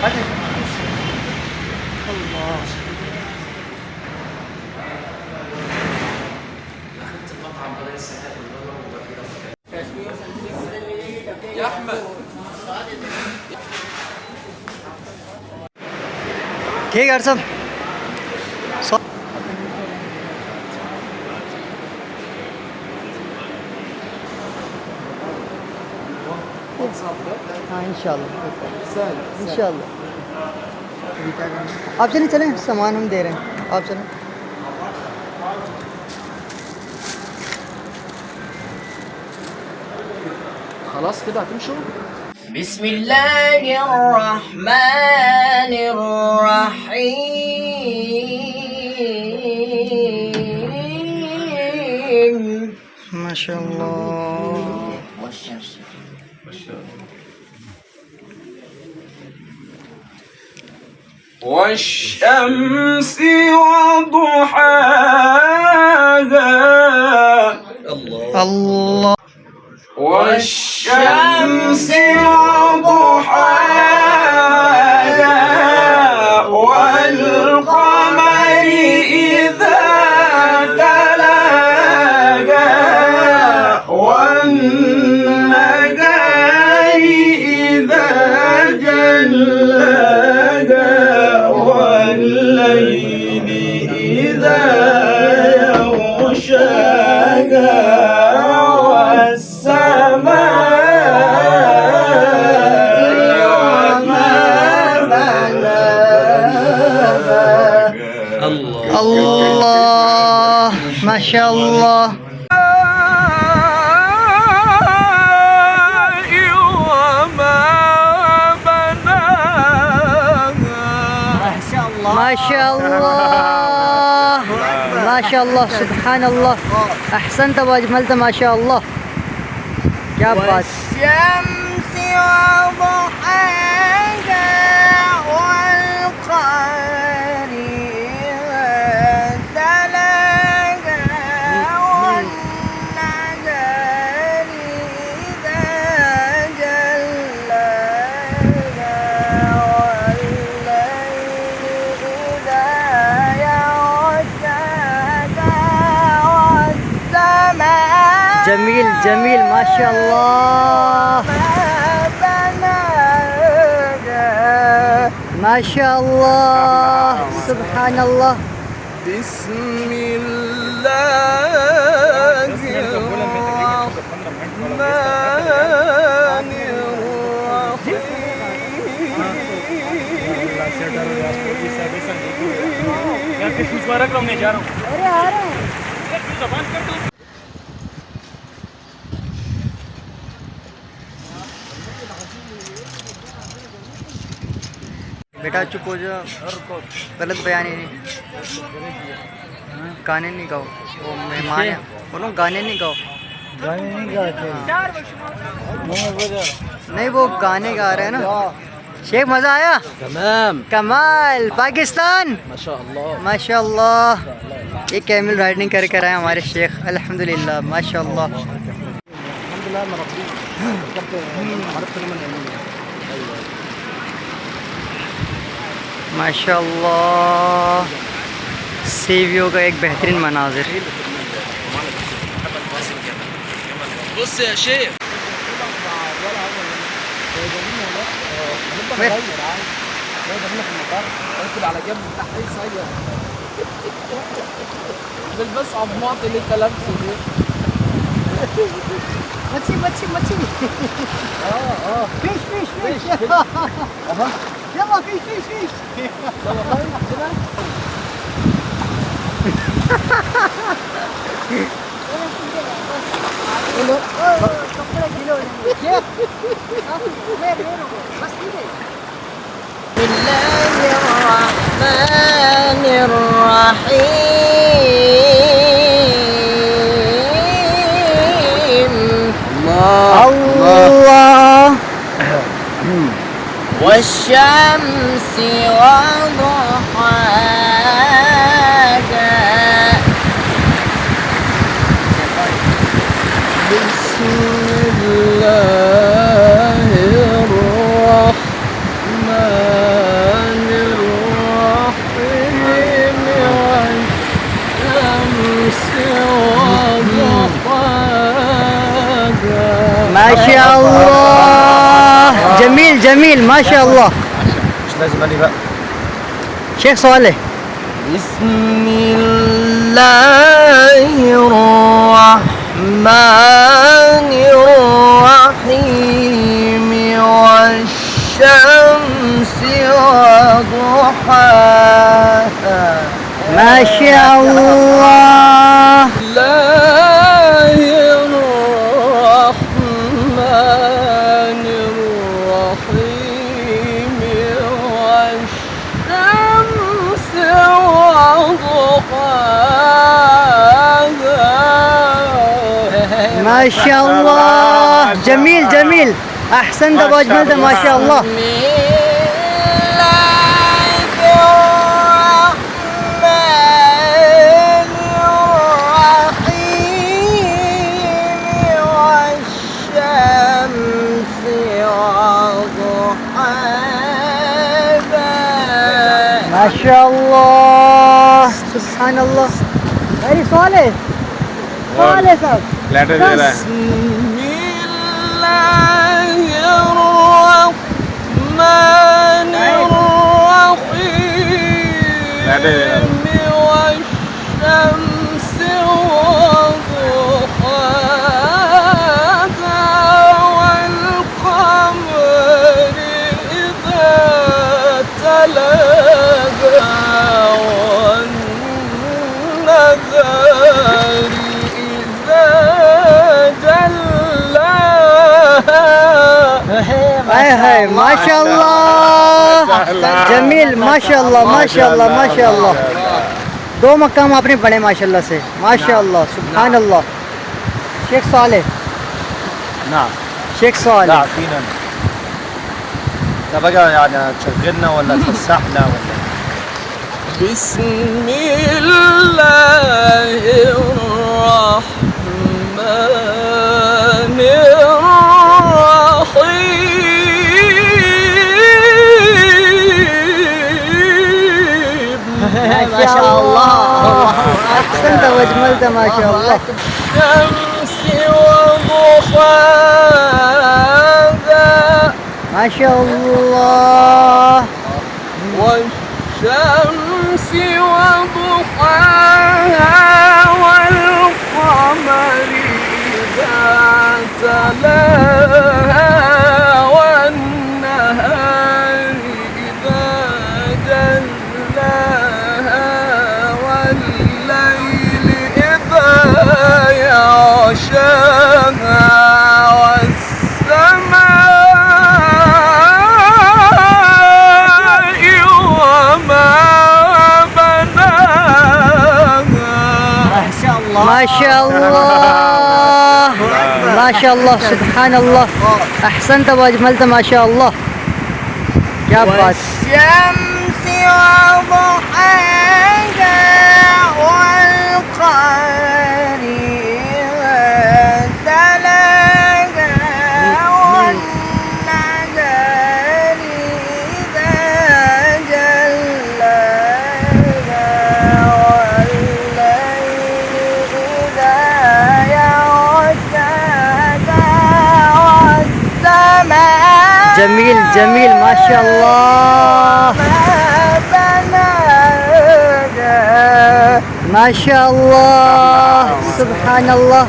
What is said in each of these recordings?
Hadi. Allah. يا احمد ठीक है सब हाँ इंशाल्लाह इंशाल्लाह आप चलें चलें सामान हम दे रहे हैं आप चलें خلاص كده هتمشوا بسم الله الرحمن الرحيم ما شاء الله والشمس والشمس وضحاها الله والشمس وضحاها والقمر إذا تلاها والنهار إذا جلاها والليل إذا يغشاها الله ما شاء الله ما شاء الله ما شاء الله سبحان الله أحسنت وأجملت ما شاء الله क्या बात والشمس وضحاها والقمر إذا تلاها والنهار إذا جلاها والليل إذا يغشاها والسماء جميل جميل ما شاء الله ما شاء الله سبحان الله بسم الله الرحمن الرحيم बेटा चुप हो जा गलत बयानी नहीं गाने नहीं गाओ वो मेहमान है बोलो गाने नहीं गाओ गाने नहीं गाते नहीं वो गाने गा रहे हैं ना शेख मज़ा आया تمام कमाल पाकिस्तान माशाअल्लाह माशाअल्लाह ये कैमल राइडिंग कर कर आए हमारे शेख अल्हम्दुलिल्लाह माशाअल्लाह अल्हम्दुलिल्लाह मैं रब्बी माशाअल्लाह सीवियों का एक बेहतरीन मनाजिर بص يا شيخ على جنب تحت اي سيارة بلبس عظمات اللي انت لابسه دي ماتشي ماتشي ماتشي فيش فيش فيش يلا فيش فيش فيش يلا طيب كده بسم الله الرحمن الرحيم الله والشمس وضحاها بسم الله الرحمن ما شاء الله جميل جميل ما شاء الله مش لازم أني بقى. شيخ صالح بسم الله الرحمن الرحيم والشمس وضحاها ما شاء الله الله الرحمن الرحيم والشمس وضحاها ما شاء الله جميل جميل احسنت ابو اجمل ما شاء الله ما شاء الله سبحان الله अरे صالح صالح साहब लेटर दे रहा है लेटर दे रहा है है माशाल्लाह जमील माशाल्लाह माशाल्लाह माशाल्लाह दो मकाम आपने पढ़े माशाल्लाह से माशाल्लाह सुभान अल्लाह शेख सालेह نعم शेख सालेह لا فينا بقى يعني تشغلنا ولا تفسحنا ولا بسم الله الرحمن الرحيم ما شاء الله احسنت واجملت ما شاء الله الشمس وضحاها ما شاء الله والشمس وضحاها والقمر إذا تلاها والنهار إذا جلاها والليل إذا يغشاها ما شاء الله ما شاء الله سبحان الله احسنت واجملت ما شاء الله क्या बात والشمس وضحاها والقمر إذا تلاها والنهار إذا جلاها والليل إذا يغشاها والسماء جميل جميل ما شاء الله ما شاء الله سبحان الله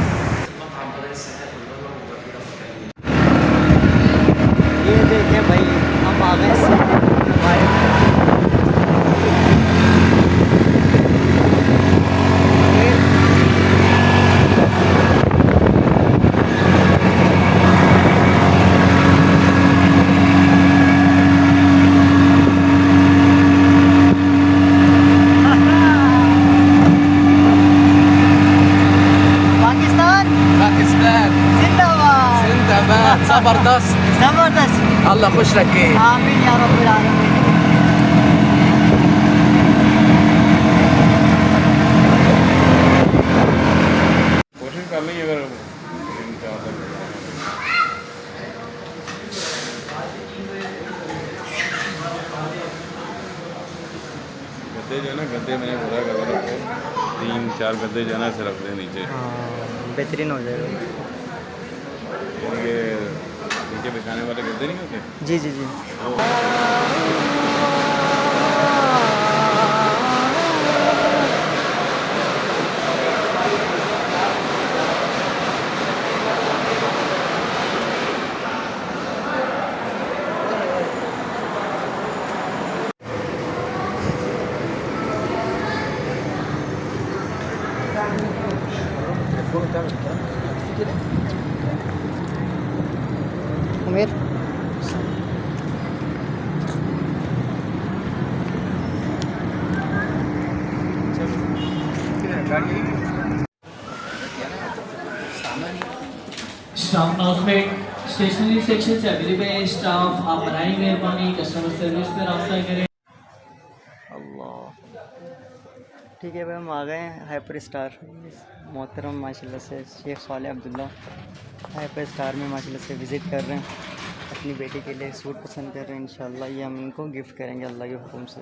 ये देखें भाई हम आ गए पाकिस्तान باكستان जिंदाबाद زندباد زبردست जबरदस्त الله يخش لك ايه आमीन या रब्बुल आलमीन कोशिश कर लेंगे अगर गद्दे जो है ना गद्दे मैंने पूरा कर रखा है 3 3-4 गद्दे जाना से रख दें नीचे, हाँ बेहतरीन हो जाएगा। ये नीचे बिछाने वाले गद्दे नहीं होते। जी जी जी। उमेर स्टाफ अनाउंसमेंट स्टेशनरी सेक्शन से अवेलेबल है। स्टाफ आप बनाई मेहरबानी कस्टमर सर्विस पर रब्ता करें। अल्लाह। ठीक है भाई, हम आ गए हैं हाइपर स्टार मोहतरम माशाल्लाह से शेख साले अब्दुल्ला हाइपर स्टार में माशाल्लाह से विज़िट कर रहे हैं। अपनी बेटी के लिए सूट पसंद कर रहे हैं। इंशाल्लाह ये हम इनको गिफ्ट करेंगे अल्लाह के हुक्म से।